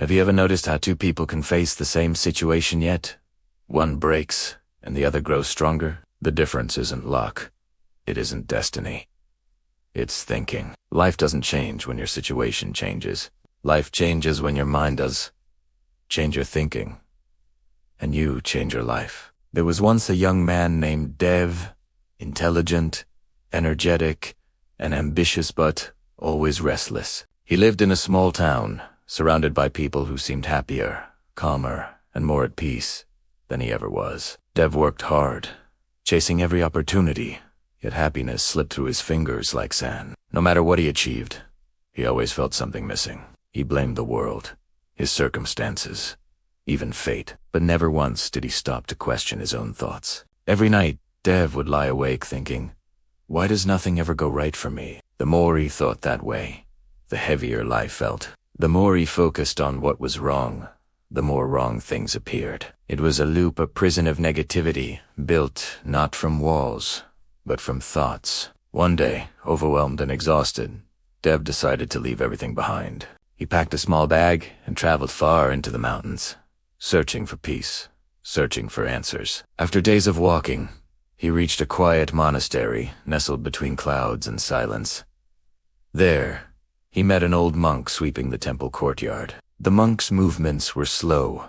Have you ever noticed how two people can face the same situation yet one breaks and the other grows stronger? The difference isn't luck. It isn't destiny. It's thinking. Life doesn't change when your situation changes. Life changes when your mind does. Change your thinking, and you change your life. There was once a young man named Dev, intelligent, energetic, and ambitious, but always restless. He lived in a small town, surrounded by people who seemed happier, calmer, and more at peace than he ever was. Dev worked hard, chasing every opportunity, yet happiness slipped through his fingers like sand. No matter what he achieved, he always felt something missing. He blamed the world, his circumstances, even fate, but never once did he stop to question his own thoughts. Every night, Dev would lie awake thinking, why does nothing ever go right for me? The more he thought that way, the heavier life felt. The more he focused on what was wrong, the more wrong things appeared. It was a loop, a prison of negativity, built not from walls, but from thoughts. One day, overwhelmed and exhausted, Dev decided to leave everything behind. He packed a small bag and traveled far into the mountains, searching for peace, searching for answers. After days of walking, he reached a quiet monastery nestled between clouds and silence. There, he met an old monk sweeping the temple courtyard. The monk's movements were slow,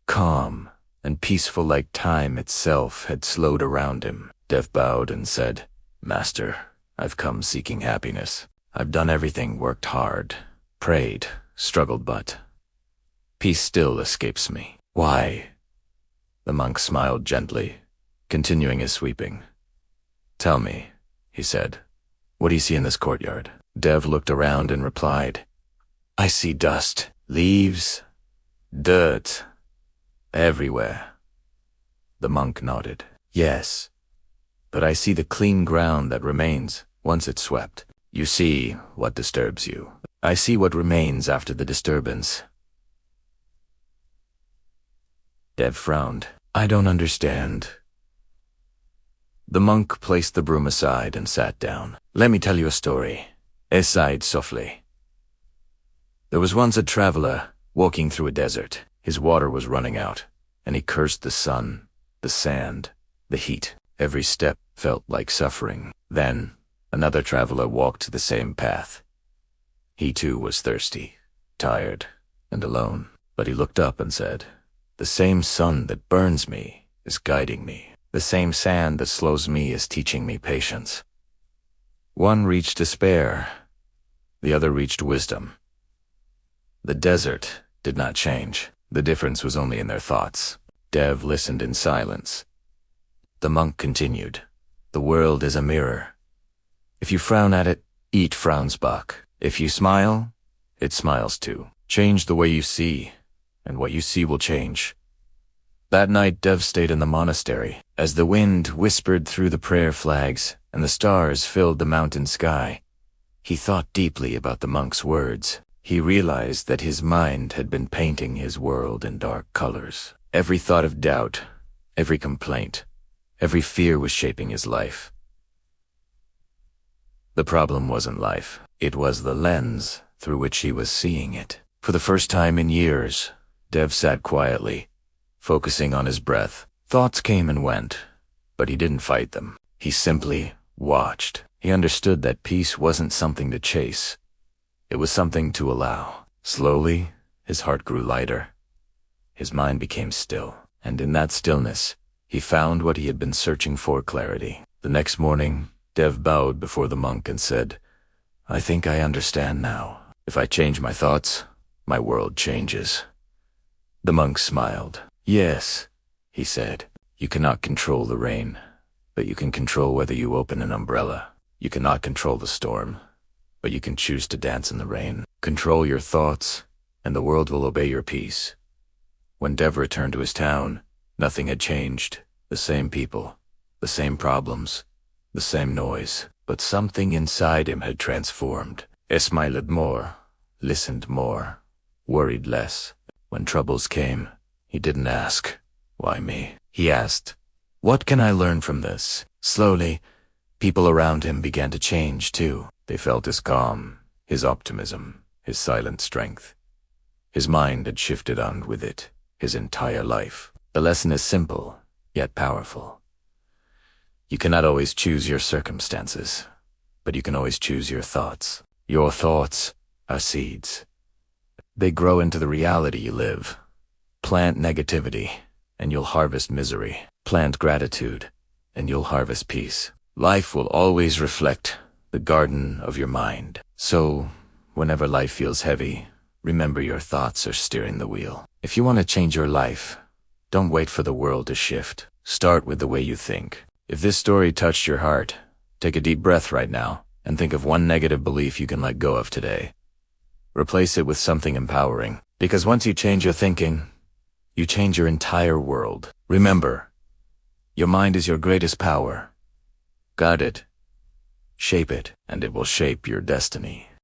calm, and peaceful, like time itself had slowed around him. Dev bowed and said, Master, I've come seeking happiness. I've done everything, worked hard, prayed, struggled, but peace still escapes me. Why? The monk smiled gently, continuing his sweeping. Tell me, he said, what do you see in this courtyard? Dev looked around and replied, I see dust, leaves, dirt, everywhere. The monk nodded. Yes, but I see the clean ground that remains once it's swept. You see what disturbs you. I see what remains after the disturbance. Dev frowned. I don't understand. The monk placed the broom aside and sat down. Let me tell you a story. He sighed softly. There was once a traveler walking through a desert. His water was running out, and he cursed the sun, the sand, the heat. Every step felt like suffering. Then, another traveler walked the same path. He too was thirsty, tired, and alone. But he looked up and said, the same sun that burns me is guiding me. The same sand that slows me is teaching me patience. One reached despair. The other reached wisdom. The desert did not change. The difference was only in their thoughts. Dev listened in silence. The monk continued, the world is a mirror. If you frown at it, it frowns back. If you smile, it smiles too. Change the way you see, and what you see will change. That night, Dev stayed in the monastery. As the wind whispered through the prayer flags and the stars filled the mountain sky, he thought deeply about the monk's words. He realized that his mind had been painting his world in dark colors. Every thought of doubt, every complaint, every fear was shaping his life. The problem wasn't life. It was the lens through which he was seeing it. For the first time in years, Dev sat quietly, focusing on his breath. Thoughts came and went, but he didn't fight them. He simply watched. He understood that peace wasn't something to chase. It was something to allow. Slowly, his heart grew lighter. His mind became still, and in that stillness, he found what he had been searching for: clarity. The next morning, Dev bowed before the monk and said, I think I understand now. If I change my thoughts, my world changes. The monk smiled. Yes, he said, you cannot control the rain, but you can control whether you open an umbrella. You cannot control the storm, but you can choose to dance in the rain. Control your thoughts, and the world will obey your peace. When Dev returned to his town, nothing had changed. The same people, the same problems, the same noise, but something inside him had transformed. He smiled more, listened more, worried less. When troubles came, he didn't ask, why me? He asked, what can I learn from this? Slowly, people around him began to change too. They felt his calm, his optimism, his silent strength. His mind had shifted on with it his entire life. The lesson is simple, yet powerful. You cannot always choose your circumstances, but you can always choose your thoughts. Your thoughts are seeds. They grow into the reality you live. Plant negativity, and you'll harvest misery. Plant gratitude, and you'll harvest peace. Life will always reflect the garden of your mind. So, whenever life feels heavy, remember your thoughts are steering the wheel. If you want to change your life, don't wait for the world to shift. Start with the way you think. If this story touched your heart, take a deep breath right now and think of one negative belief you can let go of today. Replace it with something empowering, because once you change your thinking, you change your entire world. Remember, your mind is your greatest power. Guard it, shape it, and it will shape your destiny.